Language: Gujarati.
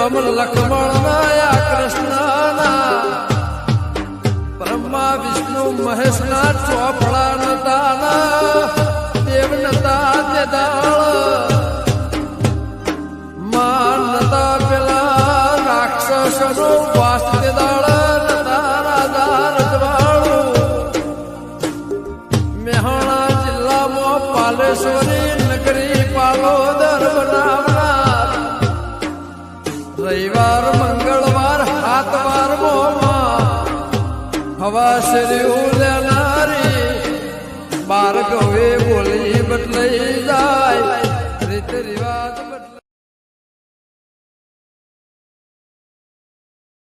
નોમ લક્ષ્મણ કૃષ્ણના બ્રહ્મા વિષ્ણુ મહેશના ચોપડા નતાના દેવ નતા તે દાળ માન નતા પેલા રાક્ષસનો વાસ તે દાળ નતા રાજા રજવાડું મહેસાણા જિલ્લામાં પાલેશ્વરી નગરી પાલોદર બનાવનાર રવિવાર મંગળવાર હાથવાર મોમાં હવા શરીર લેનારી બાર ગવે બોલી બદલાઈ જાય